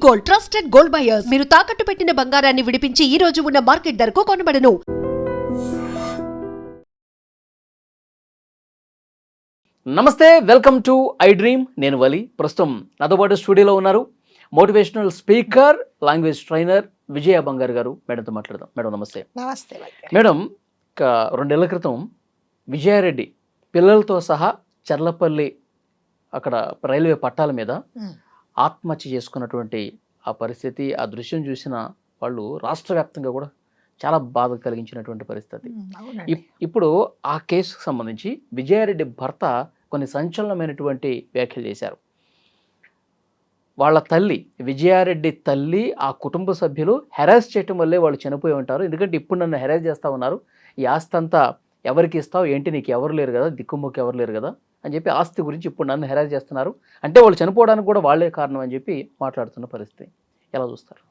Gold, trusted gold buyers. మీరు తాకట్టు పెట్టిన బంగారాన్ని విడిపించి ఈ రోజు ఉన్న మార్కెట్ ధరకు కొనబడను. నమస్తే, వెల్కమ్ టు ఐ డ్రీమ్. నేను వలి. ప్రస్తుతం నాతో పాటు స్టూడియోలో ఉన్నారు మోటివేషనల్ స్పీకర్, లాంగ్వేజ్ ట్రైనర్ విజయ బంగారు గారు. మేడంతో మాట్లాడదాం. మేడం నమస్తే. నమస్తే మేడం, 2 ఏళ్ల క్రితం విజయారెడ్డి పిల్లలతో సహా చర్లపల్లి అక్కడ రైల్వే పట్టాల మీద ఆత్మహత్య చేసుకున్నటువంటి ఆ పరిస్థితి, ఆ దృశ్యం చూసిన వాళ్ళు రాష్ట్ర వ్యాప్తంగా కూడా చాలా బాధ కలిగించినటువంటి పరిస్థితి. ఇప్పుడు ఆ కేసుకు సంబంధించి విజయారెడ్డి భర్త కొన్ని సంచలనమైనటువంటి వ్యాఖ్యలు చేశారు. వాళ్ళ తల్లి, విజయారెడ్డి తల్లి, ఆ కుటుంబ సభ్యులు హెరాస్ చేయటం వల్లే వాళ్ళు చనిపోయి ఉంటారు. ఎందుకంటే ఇప్పుడు నన్ను హెరాస్ చేస్తూ ఉన్నారు, ఈ ఆస్తి అంతా ఎవరికి ఇస్తావు ఏంటి, నీకు ఎవరు లేరు కదా, దిక్కుముక్కు ఎవరు లేరు కదా అని చెప్పి ఆస్తి గురించి ఇప్పుడు నన్ను హెరాస్ చేస్తున్నారు, అంటే వాళ్ళు చనిపోవడానికి కూడా వాళ్ళే కారణం అని చెప్పి మాట్లాడుతున్న పరిస్థితి. ఎలా చూస్తారు?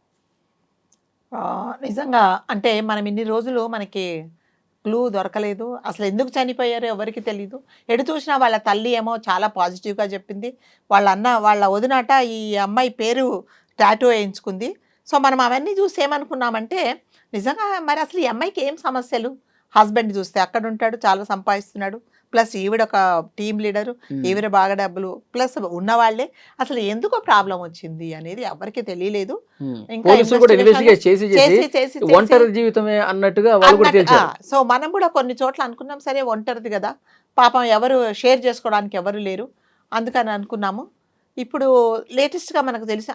నిజంగా అంటే మనం ఇన్ని రోజులు మనకి క్లూ దొరకలేదు, అసలు ఎందుకు చనిపోయారో ఎవరికి తెలీదు. ఎటు చూసినా వాళ్ళ తల్లి ఏమో చాలా పాజిటివ్గా చెప్పింది, వాళ్ళ వదినాట ఈ అమ్మాయి పేరు టాటూ వేయించుకుంది. సో మనం అవన్నీ చూసి ఏమనుకున్నామంటే నిజంగా మరి అసలు ఈ అమ్మాయికి ఏం సమస్యలు, హస్బెండ్ చూస్తే అక్కడ ఉంటాడు, చాలా సంపాదిస్తున్నాడు, ప్లస్ ఈవిడ ఒక టీమ్ లీడరు, ఈవిడ బాగా డబ్బులు, ప్లస్ ఉన్నవాళ్లే, అసలు ఎందుకో ప్రాబ్లం వచ్చింది అనేది ఎవరికి తెలియలేదు. సో మనం కూడా కొన్ని చోట్ల అనుకున్నాం, సరే ఒంటరిది కదా పాపం, ఎవరు షేర్ చేసుకోవడానికి ఎవరు లేరు, అందుకని అనుకున్నాము. ఇప్పుడు లేటెస్ట్గా మనకు తెలిసి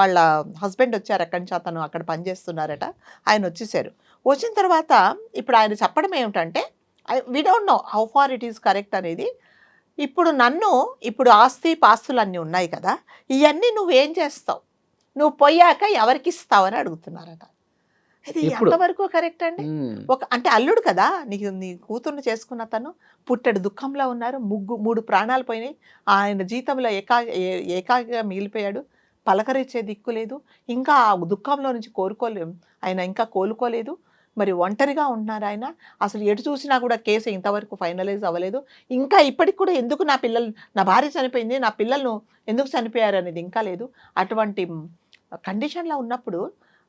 వాళ్ళ హస్బెండ్ వచ్చారు, అక్కడి నుంచి అతను అక్కడ పనిచేస్తున్నారట, ఆయన వచ్చేసారు. వచ్చిన తర్వాత ఇప్పుడు ఆయన చెప్పడం ఏమిటంటే, we don't know how far it is correct అనేది. ఇప్పుడు ఆస్తి పాస్తులు అన్నీ ఉన్నాయి కదా, ఇవన్నీ నువ్వేం చేస్తావు, నువ్వు పోయాక ఎవరికి ఇస్తావు అని అడుగుతున్నారట. ఇది ఎంతవరకు కరెక్ట్ అండి? అంటే అల్లుడు కదా, నీ కూతుర్ని చేసుకున్న తను పుట్టెడు దుఃఖంలో ఉన్నారు, 3 ప్రాణాలు పోయినాయి, ఆయన జీతంలో ఏకాకిగా మిగిలిపోయాడు, పలకరించే దిక్కు లేదు, ఇంకా ఆ దుఃఖంలో నుంచి ఆయన ఇంకా కోలుకోలేదు, మరి ఒంటరిగా ఉంటున్నారు ఆయన. అసలు ఎటు చూసినా కూడా కేసు ఇంతవరకు ఫైనలైజ్ అవ్వలేదు, ఇంకా ఇప్పటికి కూడా ఎందుకు నా భార్య చనిపోయింది, నా పిల్లలను ఎందుకు చనిపోయారు అనేది ఇంకా లేదు. అటువంటి కండిషన్లో ఉన్నప్పుడు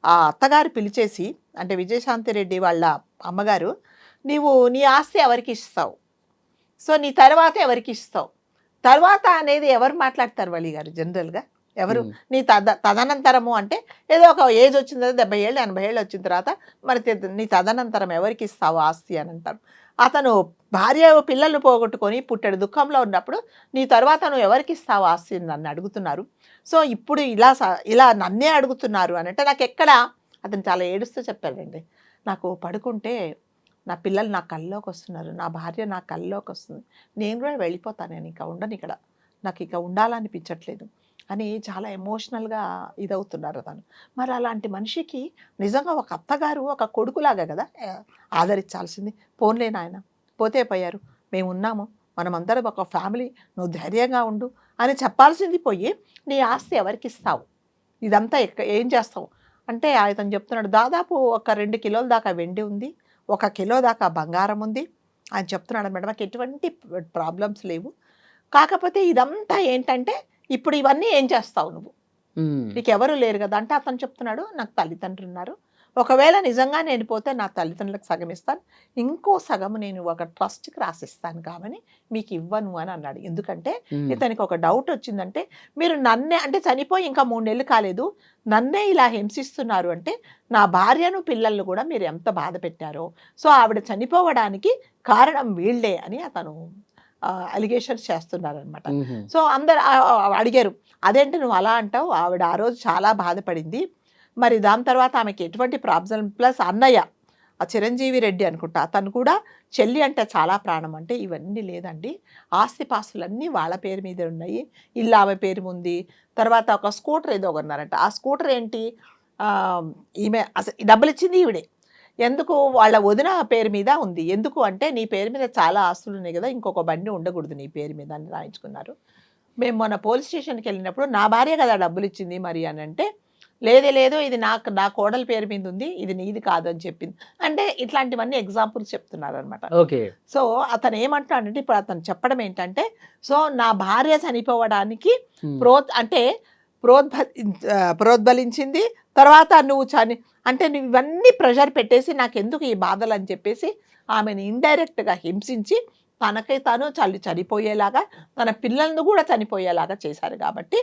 ఆ అత్తగారు పిలిచేసి, అంటే విజయశాంతిరెడ్డి వాళ్ళ అమ్మగారు, నీ ఆస్తి ఎవరికి ఇస్తావు, సో నీ తర్వాత ఎవరికి ఇస్తావు, తర్వాత అనేది ఎవరు మాట్లాడతారు వలి గారు జనరల్గా, ఎవరు నీ తదనంతరము అంటే ఏదో ఒక ఏజ్ వచ్చిన తర్వాత 70 ఏళ్ళు 80 ఏళ్ళు వచ్చిన తర్వాత మరి నీ తదనంతరం ఎవరికి ఇస్తావు ఆస్తి అని అంటారు. అతను భార్య పిల్లలు పోగొట్టుకొని పుట్టెడు దుఃఖంలో ఉన్నప్పుడు నీ తర్వాత నువ్వు ఎవరికి ఇస్తావు ఆస్తి నన్ను అడుగుతున్నారు. సో ఇప్పుడు ఇలా నన్నే అడుగుతున్నారు అని అంటే నాకు ఎక్కడ, అతను చాలా ఏడుస్తూ చెప్పాడండి, నాకు పడుకుంటే నా పిల్లలు నా కల్లోకి వస్తున్నారు, నా భార్య నా కల్లోకి వస్తుంది, నేను కూడా వెళ్ళిపోతాను, నేను ఇంకా ఉండను ఇక్కడ, నాకు ఇక ఉండాలనిపించట్లేదు అని చాలా ఎమోషనల్గా ఇదవుతున్నారు అతను. మరి అలాంటి మనిషికి నిజంగా ఒక అత్తగారు ఒక కొడుకులాగా కదా ఆదరించాల్సింది. పోన్లే నాయన, పోతే పోయారు, మేము ఉన్నాము, మనమందరం ఒక ఫ్యామిలీ, నువ్వు ధైర్యంగా ఉండు అని చెప్పాల్సింది పోయి నీ ఆస్తి ఎవరికి ఇస్తావు, ఇదంతా ఏం చేస్తావు అంటే అతను చెప్తున్నాడు, దాదాపు ఒక 2 కిలోల దాకా వెండి ఉంది, 1 కిలో దాకా బంగారం ఉంది అని చెప్తున్నాడు. మేడం నాకు ఎటువంటి ప్రాబ్లమ్స్ లేవు, కాకపోతే ఇదంతా ఏంటంటే ఇప్పుడు ఇవన్నీ ఏం చేస్తావు నువ్వు, నీకు ఎవరు లేరు కదా అంటే అతను చెప్తున్నాడు, నాకు తల్లిదండ్రులు ఉన్నారు, ఒకవేళ నిజంగా నేను పోతే నా తల్లిదండ్రులకు సగం ఇస్తాను, ఇంకో సగం నేను ఒక ట్రస్ట్కి రాసిస్తాను కాబట్టి మీకు ఇవ్వను అని అన్నాడు. ఎందుకంటే ఇతనికి ఒక డౌట్ వచ్చిందంటే, మీరు నన్నే అంటే చనిపోయి ఇంకా 3 నెలలు కాలేదు, నన్నే ఇలా హింసిస్తున్నారు అంటే నా భార్యను పిల్లలను కూడా మీరు ఎంత బాధ పెట్టారో, సో ఆవిడ చనిపోవడానికి కారణం వీళ్ళే అని అతను అలిగేషన్స్ చేస్తున్నారనమాట. సో అందరు అడిగారు, అదేంటి నువ్వు అలా అంటావు, ఆవిడ ఆ రోజు చాలా బాధపడింది, మరి దాని తర్వాత ఆమెకి ఎటువంటి ప్రాబ్లం, ప్లస్ అన్నయ్య ఆ చిరంజీవి రెడ్డి అనుకుంటా, అతను కూడా చెల్లి అంటే చాలా ప్రాణం అంటే, ఇవన్నీ లేదండి, ఆస్తిపాస్తులన్నీ వాళ్ళ పేరు మీద ఉన్నాయి, ఇల్లు ఆమె పేరు ఉంది, తర్వాత ఒక స్కూటర్ ఏదో కొన్నారంట, ఆ స్కూటర్ ఏంటి ఈమె అసలు డబ్బులు ఇచ్చింది ఈవిడే, ఎందుకు వాళ్ళ వదిన పేరు మీద ఉంది, ఎందుకు అంటే నీ పేరు మీద చాలా ఆస్తులు ఉన్నాయి కదా, ఇంకొక బండి ఉండకూడదు నీ పేరు మీద అని రాయించుకున్నారు. మేము మొన్న పోలీస్ స్టేషన్కి వెళ్ళినప్పుడు నా భార్య కదా డబ్బులు ఇచ్చింది మరి అని అంటే, లేదు ఇది నా కోడల పేరు మీద ఉంది, ఇది నీది కాదు అని చెప్పింది. అంటే ఇట్లాంటివన్నీ ఎగ్జాంపుల్స్ చెప్తున్నారు అనమాట. సో అతను ఏమంటున్నాడంటే, ఇప్పుడు అతను చెప్పడం ఏంటంటే, సో నా భార్య చనిపోవడానికి అంటే ప్రోద్బలించింది. తర్వాత నువ్వు అంటే నువ్వు ఇవన్నీ ప్రెషర్ పెట్టేసి నాకెందుకు ఈ బాధలు అని చెప్పేసి ఆమెను ఇండైరెక్ట్గా హింసించి తనకై తాను చనిపోయేలాగా తన పిల్లలను కూడా చనిపోయేలాగా చేశారు. కాబట్టి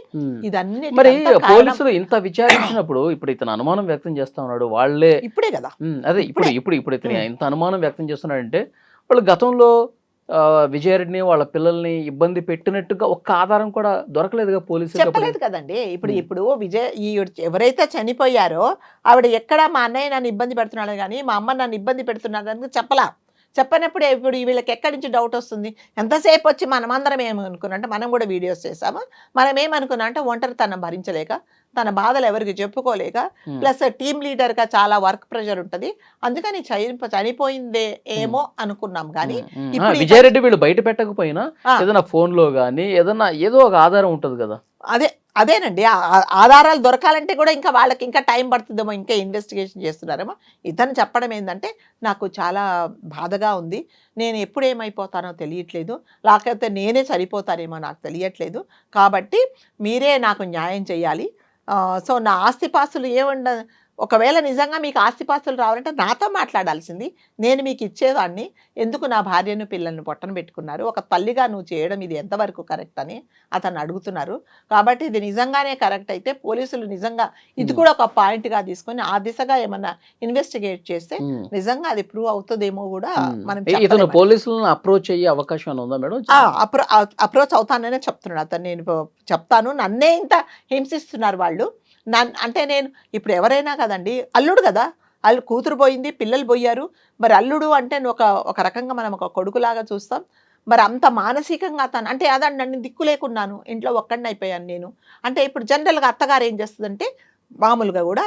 ఇదన్నీ మరి పోలీసులు ఇంత విచారించినప్పుడు ఇప్పుడు ఇతను అనుమానం వ్యక్తం చేస్తా ఉన్నాడు, వాళ్ళే ఇప్పుడే కదా అదే ఇప్పుడు ఇతను ఇంత అనుమానం వ్యక్తం చేస్తున్నాడంటే వాళ్ళు గతంలో విజయారెడ్డిని వాళ్ళ పిల్లల్ని ఇబ్బంది పెట్టినట్టుగా ఒక్క ఆధారం కూడా దొరకలేదుగా పోలీసులు. చెప్పలేదు కదండి. ఇప్పుడు ఎవరైతే చనిపోయారో ఆవిడ ఎక్కడ మా అన్నయ్య నన్ను ఇబ్బంది పెడుతున్నాడు కానీ మా అమ్మ నన్ను ఇబ్బంది పెడుతున్నాడు చెప్పలా. చెప్పనప్పుడు ఇప్పుడు వీళ్ళకి ఎక్కడి నుంచి డౌట్ వస్తుంది? ఎంతసేపు వచ్చి మనమందరం ఏమనుకున్నా అంటే మనం కూడా వీడియోస్ చేసాము. మనం ఏమనుకున్నా అంటే ఒంటరితనం భరించలేక తన బాధలు ఎవరికి చెప్పుకోలేక ప్లస్ టీమ్ లీడర్గా చాలా వర్క్ ప్రెషర్ ఉంటుంది, అందుకని చనిపోయిందే ఏమో అనుకున్నాం. కానీ విజయారెడ్డి వీళ్ళు బయట పెట్టకపోయినా ఏదైనా ఫోన్ లో గానీ ఏదన్నా ఏదో ఒక ఆధారం ఉంటది కదా. అదేనండి, ఆధారాలు దొరకాలంటే కూడా ఇంకా వాళ్ళకి ఇంకా టైం పడుతుందేమో, ఇంకా ఇన్వెస్టిగేషన్ చేస్తున్నారేమో. ఇతను చెప్పడం ఏంటంటే నాకు చాలా బాధగా ఉంది, నేను ఎప్పుడు ఏమైపోతానో తెలియట్లేదు, లేకపోతే నేనే సరిపోతానేమో నాకు తెలియట్లేదు, కాబట్టి మీరే నాకు న్యాయం చేయాలి. సో నా ఆస్తిపాస్తులు ఒకవేళ నిజంగా మీకు ఆస్తిపాస్తులు రావాలంటే నాతో మాట్లాడాల్సింది, నేను మీకు ఇచ్చేదాన్ని, ఎందుకు నా భార్యను పిల్లల్ని పొట్టన పెట్టుకున్నారు, ఒక తల్లిగా నువ్వు చేయడం ఇది ఎంతవరకు కరెక్ట్ అని అతను అడుగుతున్నారు. కాబట్టి ఇది నిజంగానే కరెక్ట్ అయితే పోలీసులు నిజంగా ఇది కూడా ఒక పాయింట్గా తీసుకొని ఆ దిశగా ఏమన్నా ఇన్వెస్టిగేట్ చేస్తే నిజంగా అది ప్రూవ్ అవుతుందేమో కూడా మనం పోలీసులను అప్రోచ్ అయ్యే అవకాశం ఉందా మేడం? అప్రోచ్ అవుతాననే చెప్తున్నాడు అతను. నేను చెప్తాను, నన్నే ఇంత హింసిస్తున్నారు వాళ్ళు, అంటే నేను ఇప్పుడు ఎవరైనా కదండి, అల్లుడు కదా, కూతురు పోయింది, పిల్లలు పోయారు, మరి అల్లుడు అంటే ఒక రకంగా మనం ఒక కొడుకులాగా చూస్తాం. మరి అంత మానసికంగా అంటే అదండి, నన్ను దిక్కు లేకున్నాను, ఇంట్లో ఒక్కడిని అయిపోయాను నేను అంటే. ఇప్పుడు జనరల్గా అత్తగారు ఏం చేస్తుందంటే మామూలుగా కూడా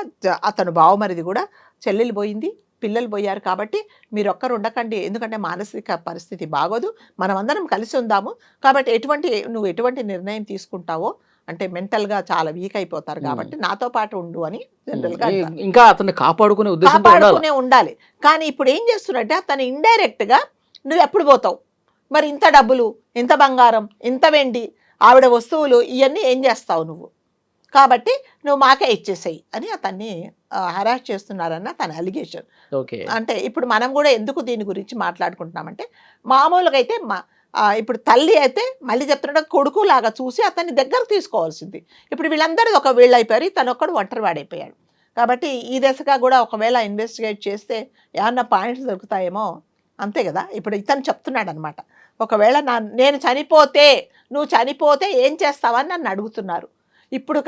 అతను బావమరిది కూడా చెల్లెలు పోయింది, పిల్లలు పోయారు, కాబట్టి మీరు ఒక్కరు ఉండకండి, ఎందుకంటే మానసిక పరిస్థితి బాగోదు, మనం అందరం కలిసి ఉందాము, కాబట్టి నువ్వు ఎటువంటి నిర్ణయం తీసుకుంటావో అంటే మెంటల్గా చాలా వీక్ అయిపోతారు, కాబట్టి నాతో పాటు ఉండు అని జనరల్గా ఇంకా అతన్ని కాపాడుకునే ఉండాలి. కానీ ఇప్పుడు ఏం చేస్తున్నట్టే అతను ఇండైరెక్ట్గా నువ్వు ఎప్పుడు పోతావు, మరి ఇంత డబ్బులు, ఇంత బంగారం, ఇంత వెండి, ఆవిడ వస్తువులు, ఇవన్నీ ఏం చేస్తావు నువ్వు, కాబట్టి నువ్వు మాకే ఇచ్చేసేయి అని అతన్ని హరాస్ చేస్తున్నారన్న తన అలిగేషన్. అంటే ఇప్పుడు మనం కూడా ఎందుకు దీని గురించి మాట్లాడుకుంటున్నామంటే, మామూలుగా అయితే ఇప్పుడు తల్లి అయితే మళ్ళీ చెప్తున్నాడు కొడుకు లాగా చూసి అతన్ని దగ్గరకు తీసుకోవాల్సింది. ఇప్పుడు వీళ్ళందరూ ఒక వీళ్ళు అయిపోయారు, తను ఒక్కడు ఒంటరి వాడైపోయాడు. కాబట్టి ఈ దశగా కూడా ఒకవేళ ఇన్వెస్టిగేట్ చేస్తే ఏమన్నా పాయింట్స్ దొరుకుతాయేమో, అంతే కదా. ఇప్పుడు ఇతను చెప్తున్నాడు అనమాట, ఒకవేళ నేను చనిపోతే, నువ్వు చనిపోతే ఏం చేస్తావని నన్ను అడుగుతున్నారు. ఇప్పుడు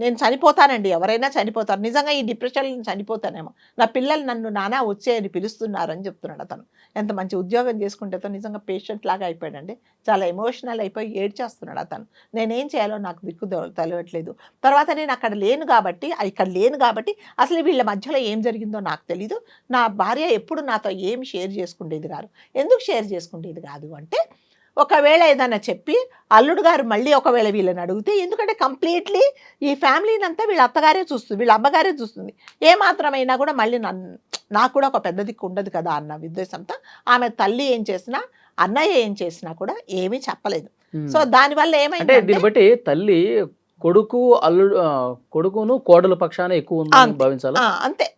నేను చనిపోతానండి, ఎవరైనా చనిపోతారు, నిజంగా ఈ డిప్రెషన్లో చనిపోతానేమో, నా పిల్లలు నన్ను నానా వచ్చేయని పిలుస్తున్నారు అని చెప్తున్నాడు అతను. ఎంత మంచి ఉద్యోగం చేసుకుంటే నిజంగా పేషెంట్ లాగా అయిపోయాడండి, చాలా ఎమోషనల్ అయిపోయి ఏడ్చేస్తున్నాడు అతను. నేనేం చేయాలో నాకు దిక్కు తెలియట్లేదు, తర్వాత నేను ఇక్కడ లేను కాబట్టి అసలు వీళ్ళ మధ్యలో ఏం జరిగిందో నాకు తెలీదు, నా భార్య ఎప్పుడు నాతో ఏమి షేర్ చేసుకునేది కాదు, ఎందుకు షేర్ చేసుకునేది కాదు అంటే, ఒకవేళ ఏదైనా చెప్పి అల్లుడు గారు మళ్ళీ ఒకవేళ వీళ్ళని అడిగితే, ఎందుకంటే కంప్లీట్లీ ఈ ఫ్యామిలీని అంతా వీళ్ళ అత్తగారే చూస్తుంది, వీళ్ళ అమ్మగారే చూస్తుంది, ఏమాత్రమైనా కూడా మళ్ళీ నాకు కూడా ఒక పెద్ద దిక్కు ఉండదు కదా అన్న ఉద్దేశంతో ఆమె తల్లి ఏం చేసినా, అన్నయ్య ఏం చేసినా కూడా ఏమీ చెప్పలేదు. సో దానివల్ల ఏమైంది, దీన్ని బట్టి తల్లి కొడుకును కోడల పక్షాన ఎక్కువ ఉందని భావించాలి. అంతే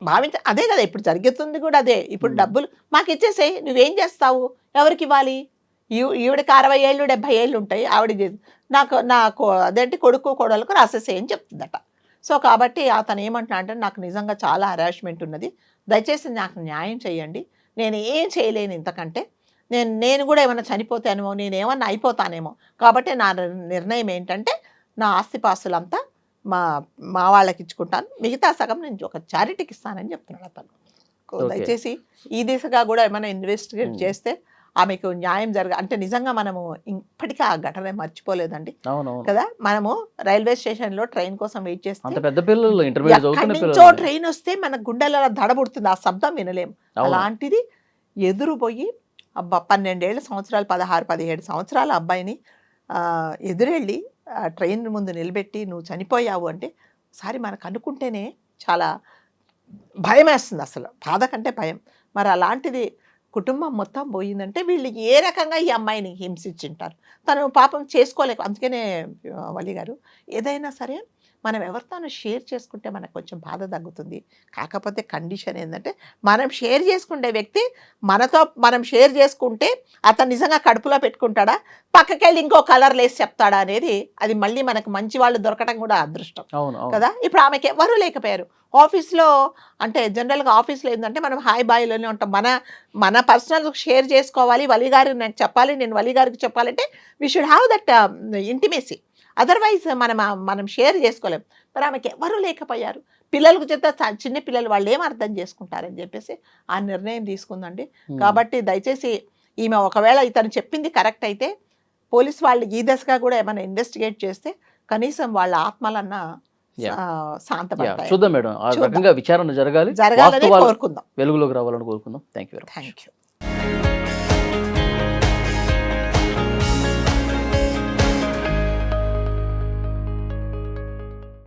అదే కదా ఇప్పుడు జరుగుతుంది కూడా అదే. ఇప్పుడు డబ్బులు మాకు ఇచ్చేసేయి, నువ్వేం చేస్తావు, ఎవరికి ఇవ్వాలి, ఈవిడికి 60 ఏళ్ళు 70 ఏళ్ళు ఉంటాయి, ఆవిడ నాకు అదేంటి కొడుకు కోడలకు రాసేసేయని చెప్తుందట. సో కాబట్టి అతను ఏమంటున్నా అంటే, నాకు నిజంగా చాలా హరాస్మెంట్ ఉన్నది, దయచేసి నాకు న్యాయం చేయండి, నేను ఏం చేయలేను ఇంతకంటే, నేను కూడా ఏమైనా చనిపోతానేమో, నేను ఏమన్నా అయిపోతానేమో, కాబట్టి నా నిర్ణయం ఏంటంటే నా ఆస్తిపాస్తులంతా మా వాళ్ళకి ఇచ్చుకుంటాను, మిగతా సగం నేను ఒక చారిటీకి ఇస్తానని చెప్తున్నాడు అతను. దయచేసి ఈ దిశగా కూడా ఏమైనా ఇన్వెస్టిగేట్ చేస్తే ఆమెకు న్యాయం అంటే నిజంగా మనము ఇప్పటికీ ఆ ఘటన మర్చిపోలేదండి కదా. మనము రైల్వే స్టేషన్ లో ట్రైన్ కోసం వెయిట్ చేస్తే ట్రైన్ వస్తే మన గుండెలలో దడబుడుతుంది, ఆ శబ్దం వినలేము, అలాంటిది ఎదురు పోయి 12 సంవత్సరాలు 16-17 సంవత్సరాల అబ్బాయిని ఎదురెళ్ళి ట్రైన్ ముందు నిలబెట్టి నువ్వు చనిపోయావు అంటే ఒకసారి మనకు అనుకుంటేనే చాలా భయం వేస్తుంది, అసలు బాధ కంటే భయం. మరి అలాంటిది కుటుంబం మొత్తం పోయిందంటే వీళ్ళు ఏ రకంగా ఈ అమ్మాయిని హింసించుంటారు, తను పాపం చేసుకోలేక. అందుకనే వల్లి గారు ఏదైనా సరే మనం ఎవరితోనూ షేర్ చేసుకుంటే మనకు కొంచెం బాధ తగ్గుతుంది. కాకపోతే కండిషన్ ఏంటంటే మనం షేర్ చేసుకునే వ్యక్తి మనతో మనం షేర్ చేసుకుంటే అతను నిజంగా కడుపులో పెట్టుకుంటాడా, పక్కకెళ్ళి ఇంకో కలర్ లేసి చెప్తాడా అనేది, అది మళ్ళీ మనకు మంచి వాళ్ళు దొరకడం కూడా అదృష్టం అవును అవును కదా. ఇప్పుడు ఆమెకి ఎవరు లేకపోయారు ఆఫీస్లో. అంటే జనరల్గా ఆఫీస్లో ఏంటంటే మనం హాయ్ బాయ్లోనే ఉంటాం. మన పర్సనల్ షేర్ చేసుకోవాలి, వలి గారు నాకు చెప్పాలి, నేను వలి గారికి చెప్పాలంటే we should have that intimacy. Otherwise మనం షేర్ చేసుకోలేం. మరి ఆమెకి ఎవరు లేకపోయారు. పిల్లలకు చెప్తే చిన్న పిల్లలు వాళ్ళు ఏం అర్థం చేసుకుంటారని చెప్పేసి ఆ నిర్ణయం తీసుకుందండి. కాబట్టి దయచేసి ఈమె ఒకవేళ ఇతను చెప్పింది కరెక్ట్ అయితే పోలీస్ వాళ్ళు ఈ దశగా కూడా ఏమైనా ఇన్వెస్టిగేట్ చేస్తే కనీసం వాళ్ళ ఆత్మలన్నా Yeah. శాంతపడతాయి. చూద్దాం మేడం, ఆ చూద్దాం. రకంగా విచారణ జరగాలి, జరగాలని వాస్తవాలు కోరుకుందాం. వెలుగులోకి రావాలని కోరుకుందాం. Thank you. Thank you.